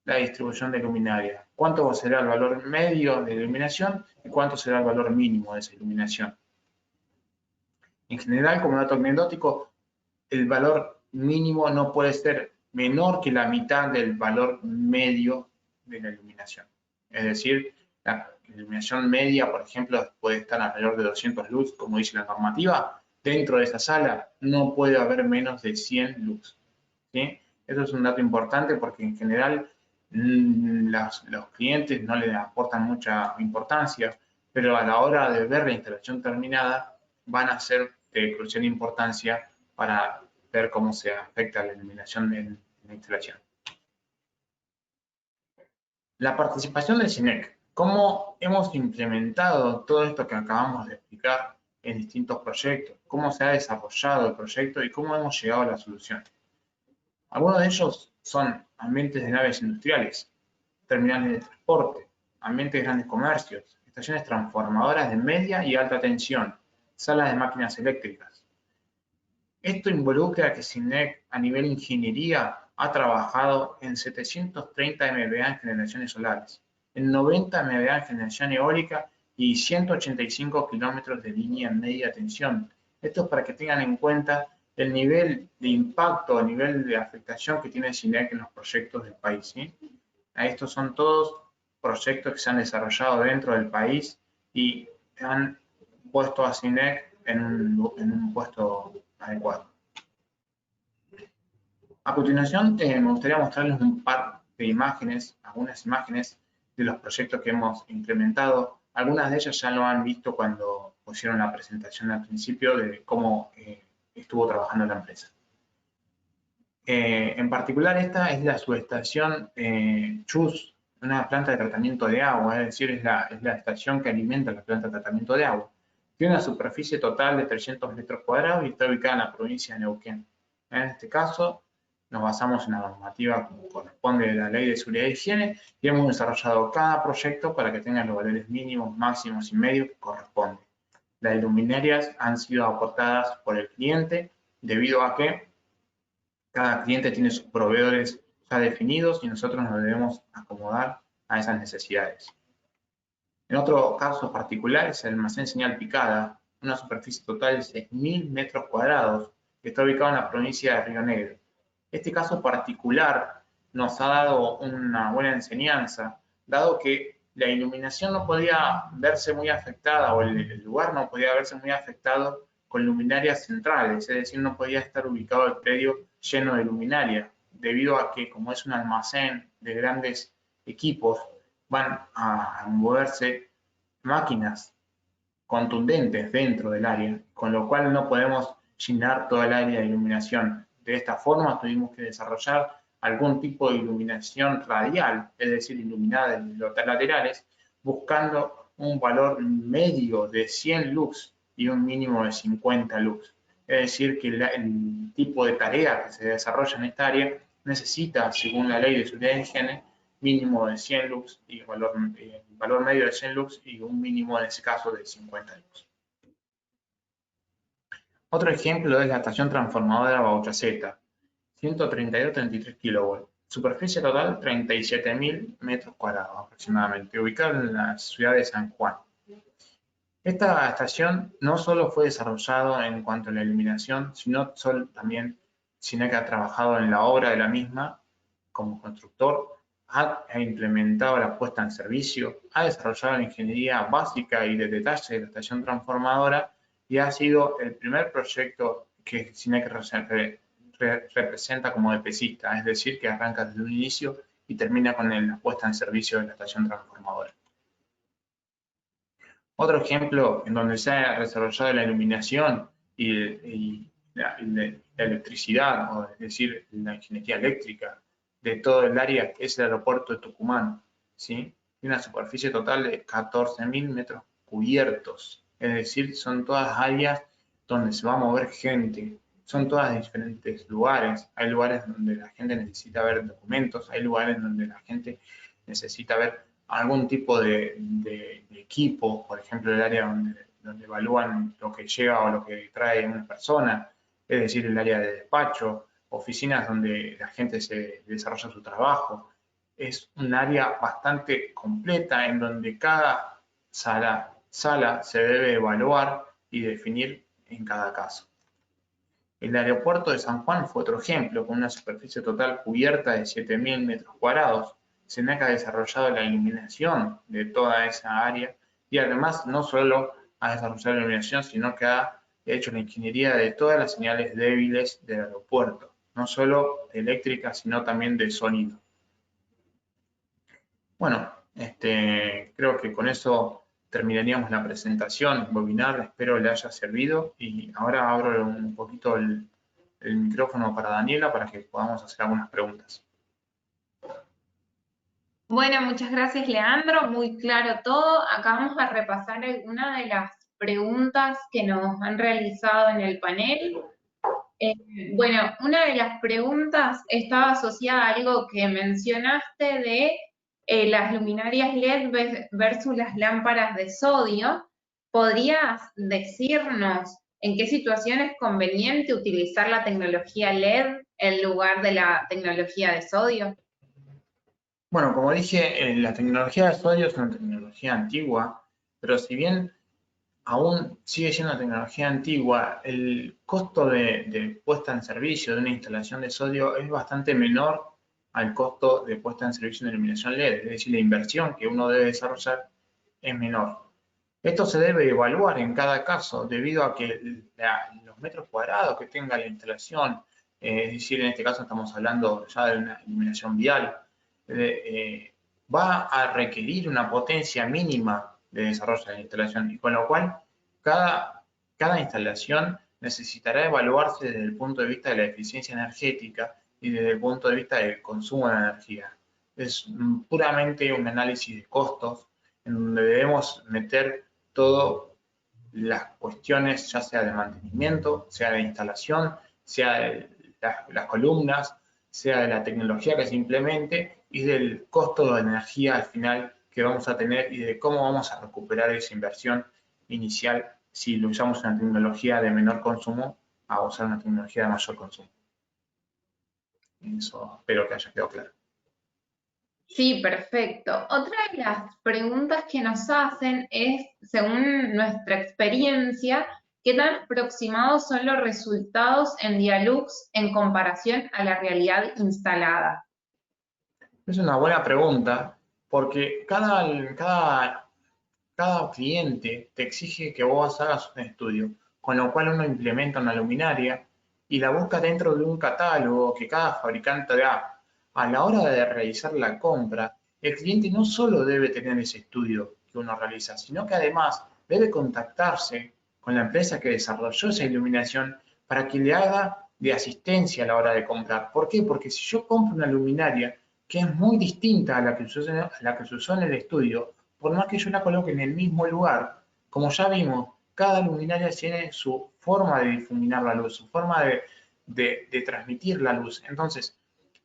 la distribución de luminaria. ¿Cuánto será el valor medio de iluminación y cuánto será el valor mínimo de esa iluminación? En general, como dato anecdótico, el valor mínimo no puede ser menor que la mitad del valor medio de la iluminación. Es decir, la iluminación media, por ejemplo, puede estar alrededor de 200 lux, como dice la normativa. Dentro de esa sala no puede haber menos de 100 lux. ¿Sí? Eso es un dato importante porque en general los clientes no le aportan mucha importancia, pero a la hora de ver la instalación terminada van a ser de crucial importancia para ver cómo se afecta la iluminación en la instalación. La participación del CINEC. ¿Cómo hemos implementado todo esto que acabamos de explicar en distintos proyectos? ¿Cómo se ha desarrollado el proyecto y cómo hemos llegado a la solución? Algunos de ellos son ambientes de naves industriales, terminales de transporte, ambientes de grandes comercios, estaciones transformadoras de media y alta tensión, salas de máquinas eléctricas. Esto involucra que CINEC a nivel ingeniería ha trabajado en 730 MVA en generaciones solares, en 90 MVA en generación eólica y 185 kilómetros de línea en media tensión. Esto es para que tengan en cuenta el nivel de impacto, el nivel de afectación que tiene CINEC en los proyectos del país. ¿Sí? Estos son todos proyectos que se han desarrollado dentro del país y han puesto a CINEC en un puesto adecuado. A continuación, me gustaría mostrarles un par de imágenes, algunas imágenes de los proyectos que hemos implementado. Algunas de ellas ya lo han visto cuando pusieron la presentación al principio de cómo estuvo trabajando la empresa. En particular, esta es la subestación Chus, una planta de tratamiento de agua, es decir, es la estación que alimenta la planta de tratamiento de agua. Tiene una superficie total de 300 metros cuadrados y está ubicada en la provincia de Neuquén. En este caso, nos basamos en la normativa como corresponde de la Ley de Seguridad y Higiene y hemos desarrollado cada proyecto para que tenga los valores mínimos, máximos y medios que corresponden. Las luminarias han sido aportadas por el cliente debido a que cada cliente tiene sus proveedores ya definidos y nosotros nos debemos acomodar a esas necesidades. En otro caso particular es el almacén señal picada, una superficie total de 6.000 metros cuadrados que está ubicado en la provincia de Río Negro. Este caso particular nos ha dado una buena enseñanza, dado que la iluminación no podía verse muy afectada o el lugar no podía verse muy afectado con luminarias centrales, es decir, no podía estar ubicado el predio lleno de luminaria, debido a que como es un almacén de grandes equipos, van a moverse máquinas contundentes dentro del área, con lo cual no podemos llenar toda el área de iluminación. De esta forma tuvimos que desarrollar algún tipo de iluminación radial, es decir, iluminada en los laterales, buscando un valor medio de 100 lux y un mínimo de 50 lux. Es decir, que el tipo de tarea que se desarrolla en esta área necesita, según la Ley de Seguridad y Higiene, mínimo de 100 lux y valor medio de 100 lux y un mínimo en ese caso de 50 lux. Otro ejemplo es la estación transformadora Bauchaceta, 132-33 kV, superficie total 37.000 metros cuadrados aproximadamente, ubicada en la ciudad de San Juan. Esta estación no solo fue desarrollada en cuanto a la iluminación, sino también que ha trabajado en la obra de la misma como constructor, ha implementado la puesta en servicio, ha desarrollado la ingeniería básica y de detalle de la estación transformadora y ha sido el primer proyecto que CINEC representa como EPCista, es decir, que arranca desde un inicio y termina con la puesta en servicio de la estación transformadora. Otro ejemplo en donde se ha desarrollado la iluminación y la electricidad, o es decir, la ingeniería eléctrica de todo el área que es el aeropuerto de Tucumán, ¿sí? Tiene una superficie total de 14.000 metros cubiertos, es decir, son todas áreas donde se va a mover gente, son todas de diferentes lugares. Hay lugares donde la gente necesita ver documentos, hay lugares donde la gente necesita ver algún tipo de equipo, por ejemplo, el área donde evalúan lo que lleva o lo que trae una persona, es decir, el área de despacho, oficinas donde la gente se desarrolla su trabajo. es un área bastante completa en donde cada sala se debe evaluar y definir en cada caso. El aeropuerto de San Juan fue otro ejemplo, con una superficie total cubierta de 7.000 metros cuadrados. SENAC ha desarrollado la iluminación de toda esa área y además no solo ha desarrollado la iluminación, sino que ha hecho la ingeniería de todas las señales débiles del aeropuerto, no solo eléctricas, sino también de sonido. Bueno, creo que con eso terminaríamos la presentación, el webinar, espero le haya servido y ahora abro un poquito el micrófono para Daniela para que podamos hacer algunas preguntas. Bueno, muchas gracias, Leandro. Muy claro todo. Acá vamos a repasar algunas de las preguntas que nos han realizado en el panel. Bueno, una de las preguntas estaba asociada a algo que mencionaste de las luminarias LED versus las lámparas de sodio. ¿Podrías decirnos en qué situación es conveniente utilizar la tecnología LED en lugar de la tecnología de sodio? Bueno, como dije, la tecnología de sodio es una tecnología antigua, pero si bien aún sigue siendo una tecnología antigua, el costo de puesta en servicio de una instalación de sodio es bastante menor al costo de puesta en servicio de iluminación LED, es decir, la inversión que uno debe desarrollar es menor. Esto se debe evaluar en cada caso debido a que los metros cuadrados que tenga la instalación, es decir, en este caso estamos hablando ya de una iluminación vial, va a requerir una potencia mínima de desarrollo de la instalación y con lo cual cada instalación necesitará evaluarse desde el punto de vista de la eficiencia energética y desde el punto de vista del consumo de energía. Es puramente un análisis de costos en donde debemos meter todas las cuestiones, ya sea de mantenimiento, sea de instalación, sea de las columnas, sea de la tecnología que se implemente y del costo de energía al final que vamos a tener y de cómo vamos a recuperar esa inversión inicial si lo usamos una tecnología de menor consumo a usar una tecnología de mayor consumo. Eso espero que haya quedado claro. Sí, perfecto. Otra de las preguntas que nos hacen es, según nuestra experiencia, ¿qué tan aproximados son los resultados en Dialux en comparación a la realidad instalada? Es una buena pregunta porque cada cliente te exige que vos hagas un estudio, con lo cual uno implementa una luminaria y la busca dentro de un catálogo que cada fabricante da. A la hora de realizar la compra, el cliente no solo debe tener ese estudio que uno realiza, sino que además debe contactarse con la empresa que desarrolló esa iluminación para que le haga de asistencia a la hora de comprar. ¿Por qué? Porque si yo compro una luminaria que es muy distinta a la que se usó en el estudio, por más que yo la coloque en el mismo lugar, como ya vimos, cada luminaria tiene su forma de difuminar la luz, su forma de transmitir la luz. Entonces,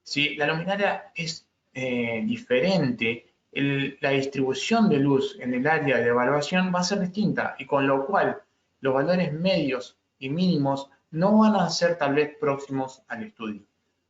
si la luminaria es diferente, la distribución de luz en el área de evaluación va a ser distinta y con lo cual los valores medios y mínimos no van a ser tal vez próximos al estudio.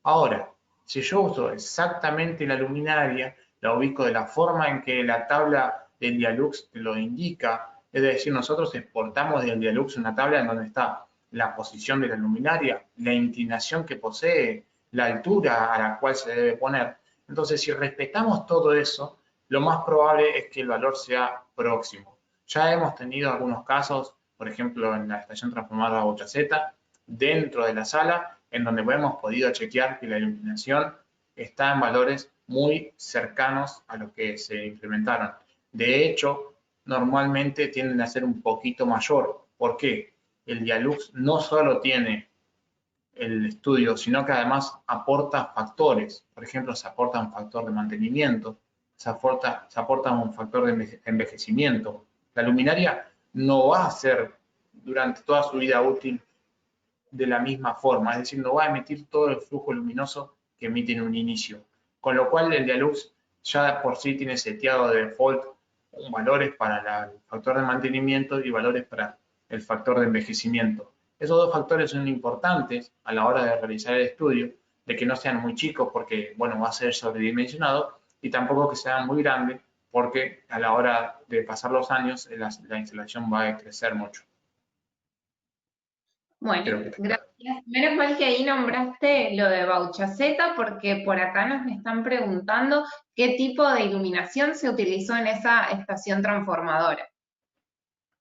Ahora, si yo uso exactamente la luminaria, la ubico de la forma en que la tabla del Dialux lo indica, es decir, nosotros exportamos del Dialux una tabla en donde está la posición de la luminaria, la inclinación que posee, la altura a la cual se debe poner. Entonces, si respetamos todo eso, lo más probable es que el valor sea próximo. Ya hemos tenido algunos casos, por ejemplo, en la estación transformadora Bochaceta, dentro de la sala, en donde hemos podido chequear que la iluminación está en valores muy cercanos a los que se implementaron. De hecho, normalmente tienden a ser un poquito mayor. ¿Por qué? El Dialux no solo tiene el estudio, sino que además aporta factores. Por ejemplo, se aporta un factor de mantenimiento, se aporta un factor de envejecimiento. La luminaria no va a ser durante toda su vida útil de la misma forma, es decir, no va a emitir todo el flujo luminoso que emite en un inicio. Con lo cual el Dialux ya por sí tiene seteado de default valores para el factor de mantenimiento y valores para el factor de envejecimiento. Esos dos factores son importantes a la hora de realizar el estudio, de que no sean muy chicos porque, bueno, va a ser sobredimensionado, y tampoco que sea muy grande, porque a la hora de pasar los años la instalación va a crecer mucho. Bueno, Creo que está claro. gracias. Menos mal que ahí nombraste lo de Bauchaceta, porque por acá nos están preguntando qué tipo de iluminación se utilizó en esa estación transformadora.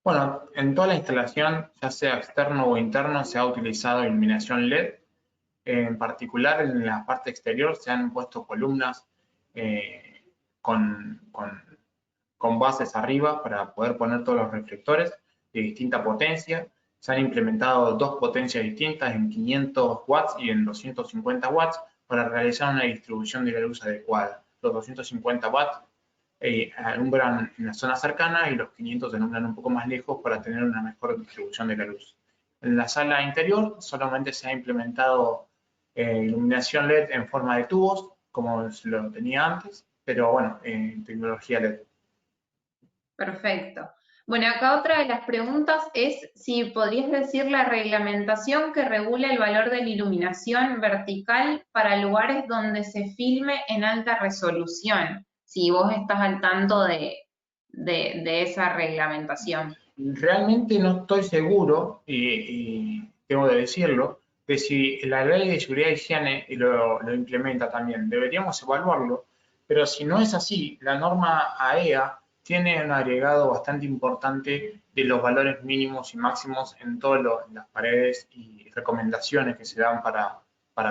Bueno, en toda la instalación, ya sea externo o interno, se ha utilizado iluminación LED. En particular, en la parte exterior se han puesto columnas eh, con, con- con bases arriba para poder poner todos los reflectores de distinta potencia. Se han implementado dos potencias distintas en 500 watts y en 250 watts para realizar una distribución de la luz adecuada. Los 250 watts alumbran en la zona cercana y los 500 alumbran un poco más lejos para tener una mejor distribución de la luz. En la sala interior solamente se ha implementado iluminación LED en forma de tubos, como lo tenía antes, pero bueno, tecnología LED. Perfecto. Bueno, acá otra de las preguntas es si podrías decir la reglamentación que regula el valor de la iluminación vertical para lugares donde se filme en alta resolución, si vos estás al tanto de esa reglamentación. Realmente no estoy seguro, y tengo que decirlo, de si la ley de seguridad y higiene lo implementa también. Deberíamos evaluarlo, pero si no es así, la norma AEA tiene un agregado bastante importante de los valores mínimos y máximos en todas las paredes y recomendaciones que se dan para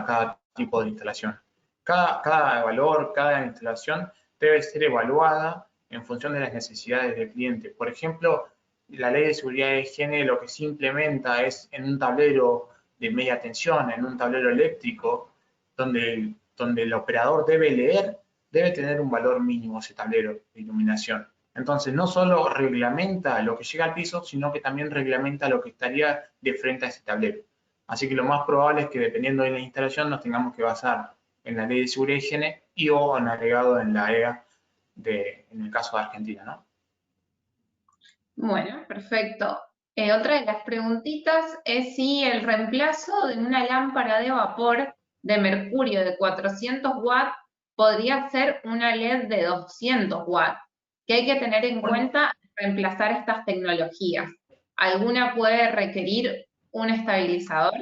cada tipo de instalación. Cada valor, cada instalación debe ser evaluada en función de las necesidades del cliente. Por ejemplo, la ley de seguridad y higiene lo que se implementa es en un tablero de media tensión, en un tablero eléctrico, donde el operador debe leer, debe tener un valor mínimo ese tablero de iluminación. Entonces, no solo reglamenta lo que llega al piso, sino que también reglamenta lo que estaría de frente a ese tablero. Así que lo más probable es que dependiendo de la instalación nos tengamos que basar en la ley de seguridad y higiene y o en agregado en la AEA en el caso de Argentina, ¿no? Bueno, perfecto. Otra de las preguntitas es si el reemplazo de una lámpara de vapor de mercurio de 400 watts podría ser una LED de 200 watts, que hay que tener en Bueno, cuenta al reemplazar estas tecnologías. ¿Alguna puede requerir un estabilizador?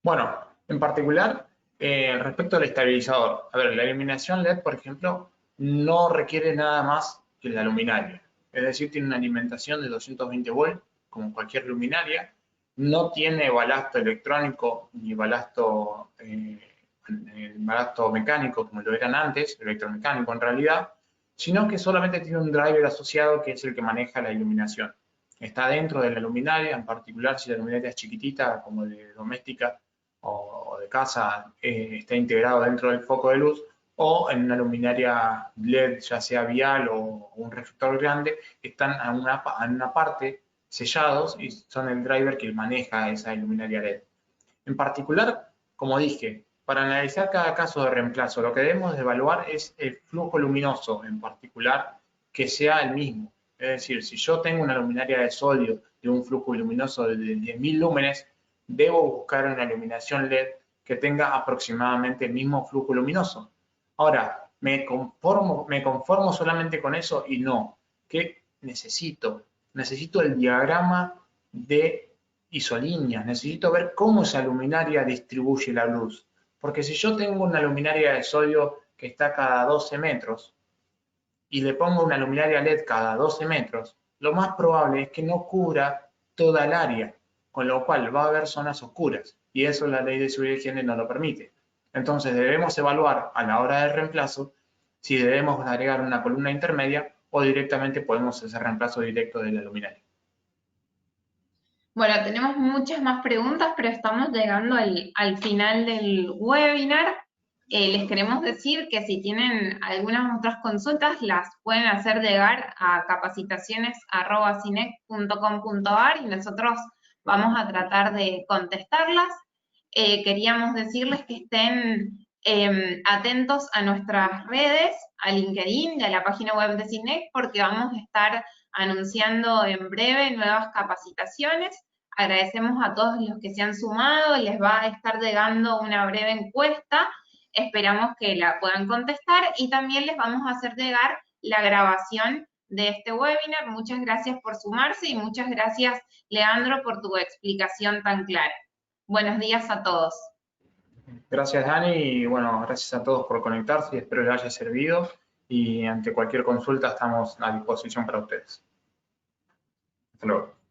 Bueno, en particular, respecto al estabilizador, a ver, la iluminación LED, por ejemplo, no requiere nada más que la luminaria. Es decir, tiene una alimentación de 220 volts, como cualquier luminaria. No tiene balasto electrónico ni balasto mecánico, como lo eran antes, electromecánico en realidad, sino que solamente tiene un driver asociado que es el que maneja la iluminación. Está dentro de la luminaria, en particular si la luminaria es chiquitita, como de doméstica, o de casa está integrado dentro del foco de luz, o en una luminaria LED, ya sea vial o un reflector grande, están en una parte sellados y son el driver que maneja esa luminaria LED. En particular, como dije, para analizar cada caso de reemplazo, lo que debemos de evaluar es el flujo luminoso en particular que sea el mismo. Es decir, si yo tengo una luminaria de sodio de un flujo luminoso de 10.000 lúmenes, debo buscar una iluminación LED que tenga aproximadamente el mismo flujo luminoso. Ahora, me conformo solamente con eso y no. ¿Qué necesito? Necesito el diagrama de isolíneas, necesito ver cómo esa luminaria distribuye la luz. Porque si yo tengo una luminaria de sodio que está cada 12 metros y le pongo una luminaria LED cada 12 metros, lo más probable es que no cubra toda el área, con lo cual va a haber zonas oscuras, y eso la ley de seguridad y higiene no lo permite. Entonces debemos evaluar a la hora del reemplazo si debemos agregar una columna intermedia o directamente podemos hacer reemplazo directo de la luminaria. Bueno, tenemos muchas más preguntas, pero estamos llegando al final del webinar. Les queremos decir que si tienen algunas otras consultas, las pueden hacer llegar a capacitaciones@cinec.com.ar y nosotros vamos a tratar de contestarlas. Queríamos decirles que estén atentos a nuestras redes, a LinkedIn y a la página web de CINEC, porque vamos a estar anunciando en breve nuevas capacitaciones. Agradecemos a todos los que se han sumado, les va a estar llegando una breve encuesta esperamos que la puedan contestar y también les vamos a hacer llegar la grabación de este webinar. Muchas gracias por sumarse y muchas gracias, Leandro, por tu explicación tan clara. Buenos días a todos. Gracias, Dani, y bueno, gracias a todos por conectarse y espero les haya servido. Y ante cualquier consulta estamos a disposición para ustedes. Hasta luego.